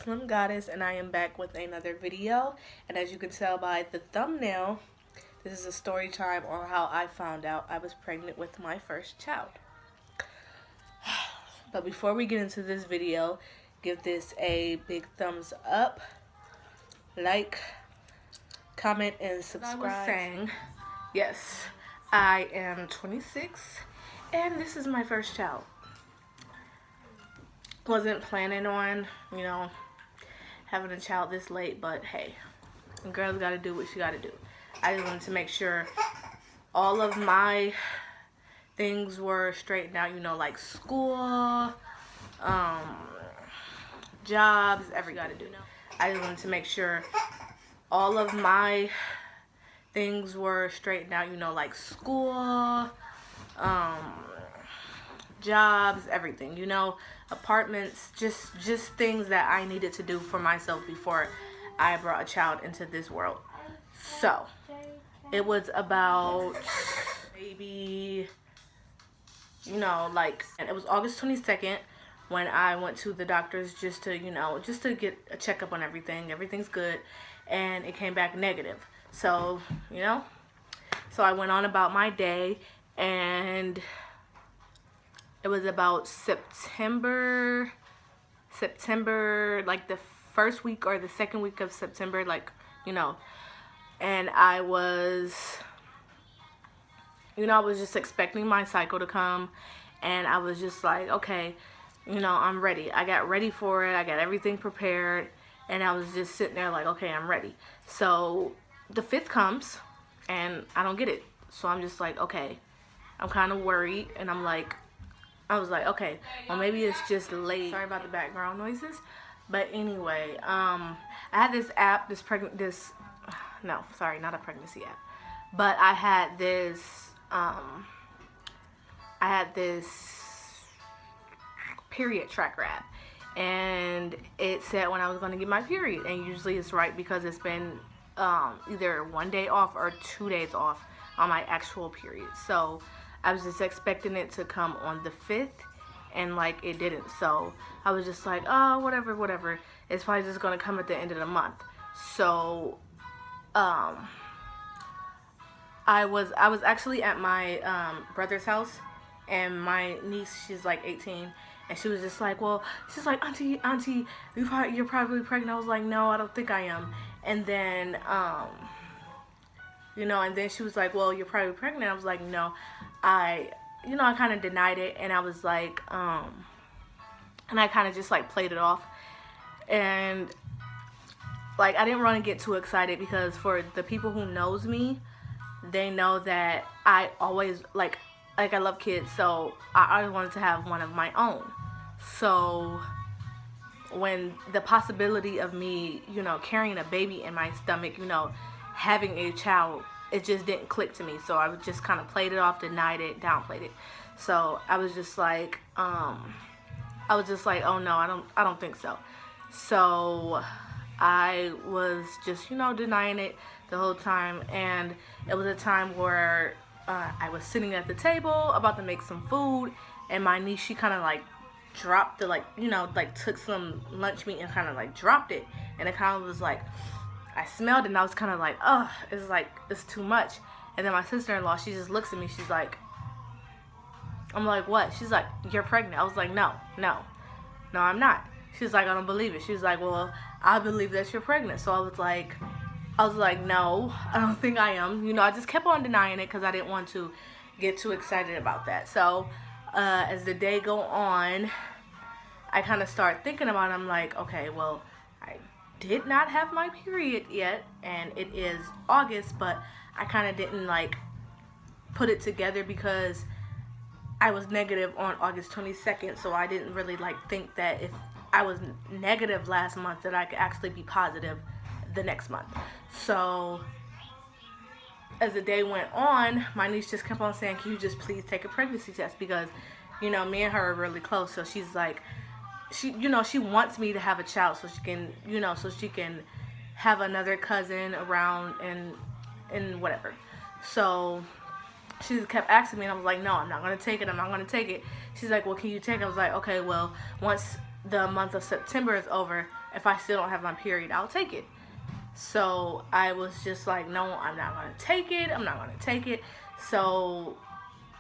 Muslim Goddess, and I am back with another video. And as you can tell by the thumbnail, this is a story time on how I found out I was pregnant with my first child. But before we get into this video, give this a big thumbs up, like, comment, and subscribe. As I was saying, yes, I am 26 and this is my first child. Wasn't planning on, having a child this late, but hey, a girl's gotta do what she gotta do. I just wanted to make sure all of my things were straightened out, like school, jobs, everything gotta do. I just wanted to make sure all of my things were straightened out, like school, jobs, everything, apartments, just things that I needed to do for myself before I brought a child into this world. So it was about maybe, and it was August 22nd when I went to the doctor's just to get a checkup on everything. Everything's good, and it came back negative. So, so I went on about my day, and it was about September, like the first week or the second week of September, and I was, I was just expecting my cycle to come, and I was just like, okay, I'm ready. I got ready for it. I got everything prepared, and I was just sitting there like, okay, I'm ready. So the 5th comes, and I don't get it. So I'm just like, okay, I'm kind of worried, and I was like, okay, well, maybe it's just late. Sorry about the background noises. But anyway, I had this app, no, sorry, not a pregnancy app. But I had this period tracker app. And it said when I was going to get my period. And usually it's right because it's been either 1 day off or 2 days off on my actual period. So I was just expecting it to come on the 5th, and it didn't. So I was just like, oh, whatever. It's probably just gonna come at the end of the month. So I was actually at my brother's house, and my niece, she's like 18, and she was just like, she's like, auntie, you're probably pregnant. I was like, no, I don't think I am. And then and then she was like, well, you're probably pregnant. I was like, no. I kind of denied it, and I was like, and I kind of just played it off, and I didn't want to get too excited, because for the people who knows me, they know that I always I love kids, so I always wanted to have one of my own. So when the possibility of me, carrying a baby in my stomach, having a child, it just didn't click to me. So I just kind of played it off, denied it, downplayed it. So I was just like, oh no, I don't think so. So I was just, denying it the whole time. And it was a time where I was sitting at the table about to make some food, and my niece, she kind of dropped the took some lunch meat and kind of dropped it, and it kind of was I smelled it, and I was kind of like, oh, it's too much. And then my sister-in-law, she just looks at me, she's like, I'm like, what? She's like, you're pregnant. I was like, no, I'm not. She's like, I don't believe it. She's like, well, I believe that you're pregnant. So I was like, no, I don't think I am. I just kept on denying it because I didn't want to get too excited about that. So as the day go on, I kind of start thinking about it. I'm like, okay, well, I did not have my period yet, and it is August, but I kind of didn't put it together because I was negative on August 22nd, so I didn't really think that if I was negative last month that I could actually be positive the next month. So as the day went on, my niece just kept on saying, can you just please take a pregnancy test, because me and her are really close. So she's like, she wants me to have a child so she can have another cousin around and whatever. So she just kept asking me, and I was like, no, I'm not going to take it. She's like, well, can you take it? I was like, okay, well, once the month of September is over, if I still don't have my period, I'll take it. So I was just like, no, I'm not going to take it. I'm not going to take it. So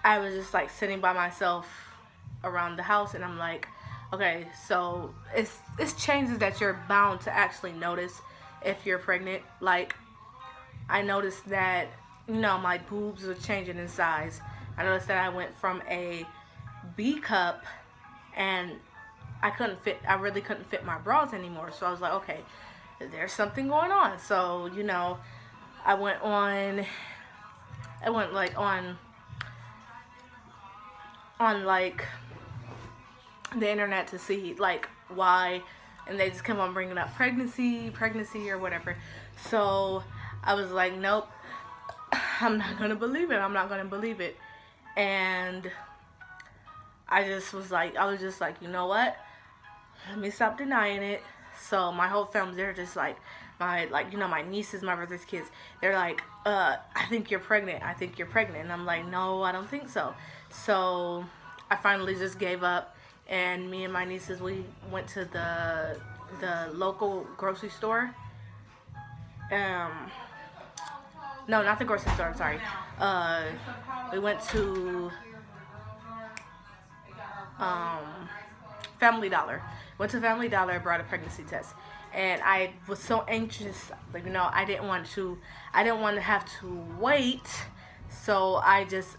I was just like sitting by myself around the house, and I'm like, okay, so it's changes that you're bound to actually notice if you're pregnant. Like, I noticed that, my boobs were changing in size. I noticed that I went from a B cup, and I really couldn't fit my bras anymore. So I was like, okay, there's something going on. So, I went like on like the internet to see like why, and they just kept on bringing up pregnancy or whatever. So I was like, nope, I'm not gonna believe it. And I was just like, you know what? Let me stop denying it. So my whole family, they're just like, my nieces, my brother's kids, they're like, I think you're pregnant. And I'm like, no, I don't think so. So I finally just gave up, and me and my nieces, we went to the local grocery store. No, not the grocery store, I'm sorry. We went to Family Dollar. Brought a pregnancy test. And I was so anxious, like, I didn't want to have to wait. So I just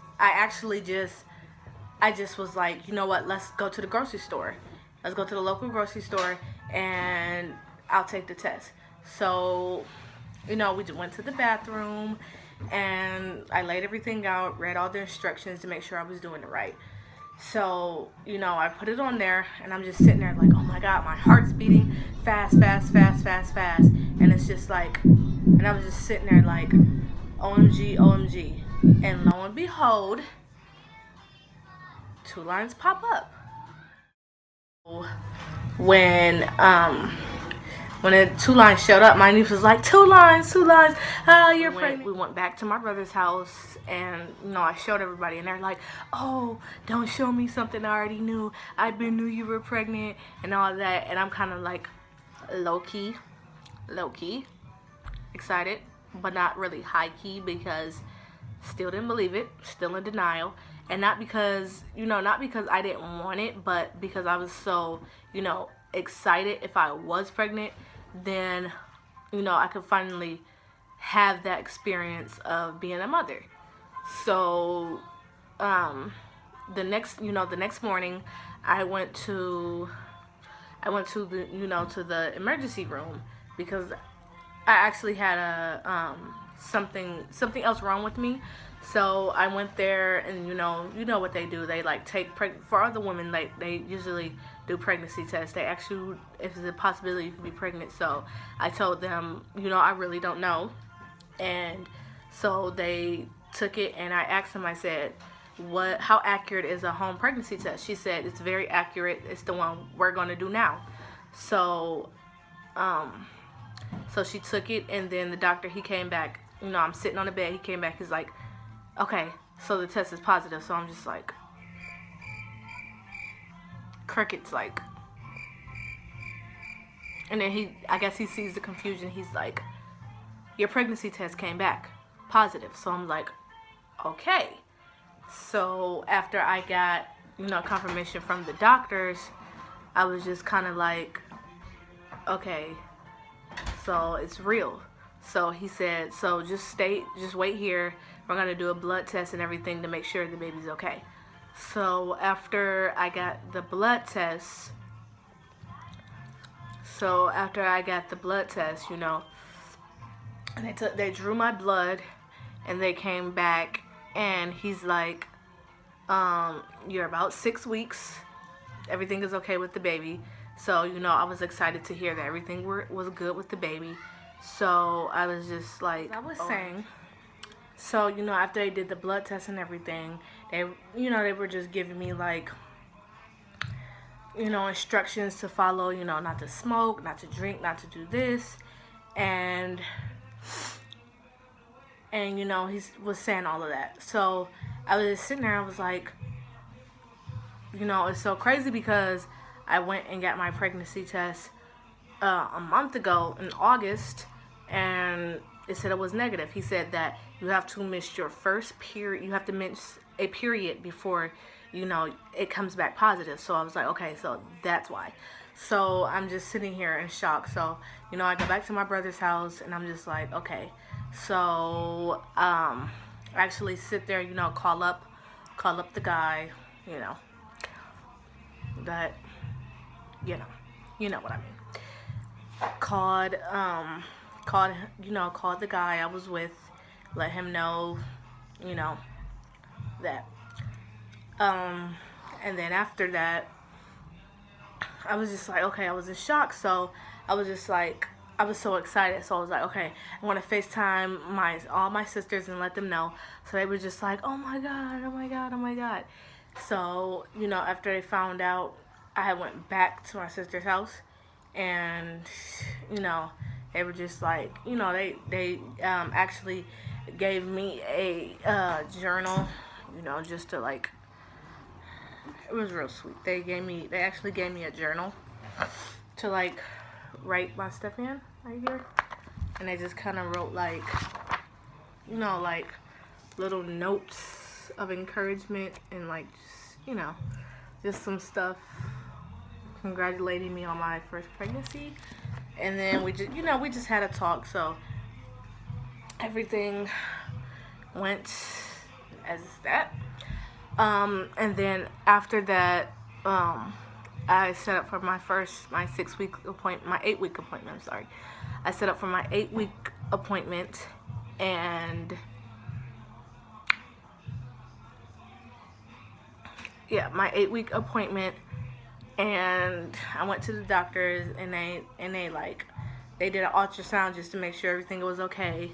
was like, you know what, let's go to the grocery store. Let's go to the local grocery store, and I'll take the test. So, we just went to the bathroom, and I laid everything out, read all the instructions to make sure I was doing it right. So, I put it on there, and I'm just sitting there like, oh my God, my heart's beating fast. And it's just like, and I was just sitting there like, OMG. And lo and behold, 2 lines pop up. When the 2 lines showed up, my niece was like, 2 lines, you're pregnant. We went back to my brother's house, and, I showed everybody, and they're like, oh, don't show me something I already knew. I knew you were pregnant, and all that. And I'm kind of like low-key excited, but not really high-key, because still didn't believe it, still in denial. And not because I didn't want it, but because I was so, excited. If I was pregnant, then, I could finally have that experience of being a mother. So, the next morning, I went to the emergency room, because I actually had something else wrong with me. So I went there, and you know what they do. They like take for other women, like they usually do pregnancy tests. They ask you if there's a possibility you could be pregnant. So I told them, I really don't know. And so they took it, and I asked them, I said, how accurate is a home pregnancy test? She said, it's very accurate. It's the one we're going to do now. So so she took it, and then the doctor, he came back. I'm sitting on the bed. He came back. He's like, okay, so the test is positive. So I'm just like, crickets, like. And then I guess he sees the confusion. He's like, your pregnancy test came back positive. So I'm like, okay. So after I got, confirmation from the doctors, I was just kind of like, okay, so it's real. So he said, so just wait here. We're going to do a blood test and everything to make sure the baby's okay. So after I got the blood test, and they drew my blood, and they came back, and he's like, you're about 6 weeks. Everything is okay with the baby. So, I was excited to hear that everything was good with the baby. So I was just like, I was saying. So, after they did the blood test and everything, they were just giving me like, instructions to follow, not to smoke, not to drink, not to do this. And he was saying all of that. So I was just sitting there, I was like, it's so crazy because I went and got my pregnancy test a month ago in August, and it said it was negative. He said that you have to miss your first period. You have to miss a period before, you know, it comes back positive. So I was like, okay, so that's why. So I'm just sitting here in shock. So, you know, I go back to my brother's house, and I'm just like, okay. So actually sit there, you know, call up the guy, you know, that, you know what I mean. Called the guy I was with, let him know, you know, that. And then after that, I was just like, okay, I was in shock. So I was just like, I was so excited. So I was like, okay, I want to FaceTime all my sisters and let them know. So they were just like, oh my God, oh my God, oh my God. So, you know, after they found out, I went back to my sister's house, and, you know, they were just like, you know, they actually gave me a journal, you know, just to like, it was real sweet. They actually gave me a journal to like write my stuff in right here, and they just kind of wrote like, you know, like little notes of encouragement, and like, just, you know, just some stuff congratulating me on my first pregnancy. And then we just had a talk. So everything went as that. And then after that, I set up for my 8-week appointment. I'm sorry. I set up for my 8-week appointment, and yeah, my 8-week appointment, and I went to the doctors, and they did an ultrasound just to make sure everything was okay.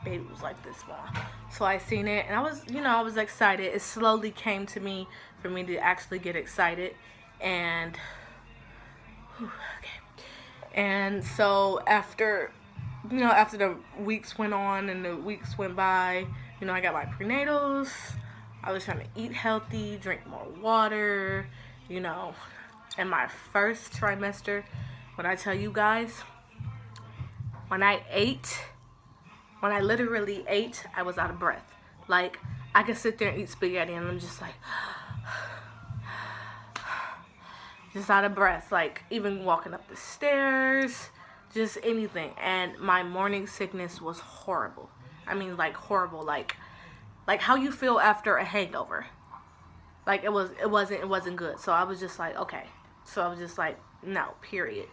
Baby was like this small. So I seen it, and I was excited. It slowly came to me for me to actually get excited, and okay. And so after the weeks went on and the weeks went by, you know, I got my prenatals. I was trying to eat healthy, drink more water, you know. In my first trimester, when I tell you guys, when I literally ate, I was out of breath. Like, I could sit there and eat spaghetti, and I'm just like, just out of breath. Like, even walking up the stairs, just anything. And my morning sickness was horrible. I mean, like, horrible. Like how you feel after a hangover. Like, it wasn't good. So I was just like, okay. So I was just like, no, period.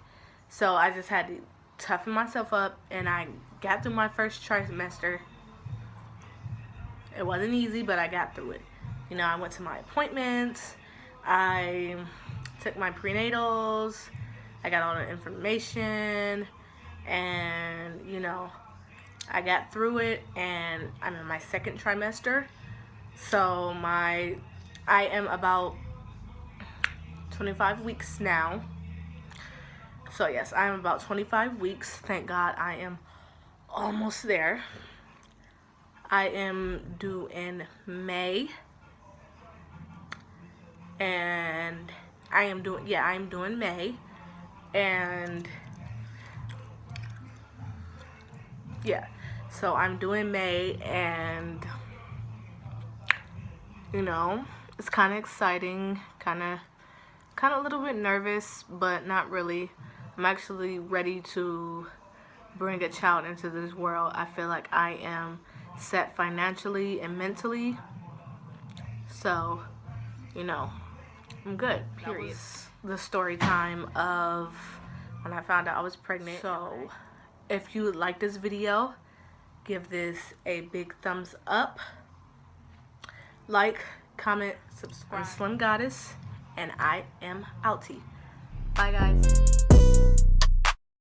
So I just had to toughen myself up, and I got through my first trimester. It wasn't easy, but I got through it. You know, I went to my appointments. I took my prenatals. I got all the information, and, you know, I got through it, and I'm in my second trimester. So I am about 25 weeks now. So yes, I am about 25 weeks. Thank God I am almost there. I am due in May. And I am due in May. And yeah, so I'm due in May, and, you know, it's kind of exciting, kind of a little bit nervous, but not really. I'm actually ready to bring a child into this world. I feel like I am set financially and mentally. So, you know, I'm good, period. That was the story time of when I found out I was pregnant. So, if you like this video, give this a big thumbs up. Like, comment, subscribe. I'm Slim Goddess, and I am outie. Bye, guys.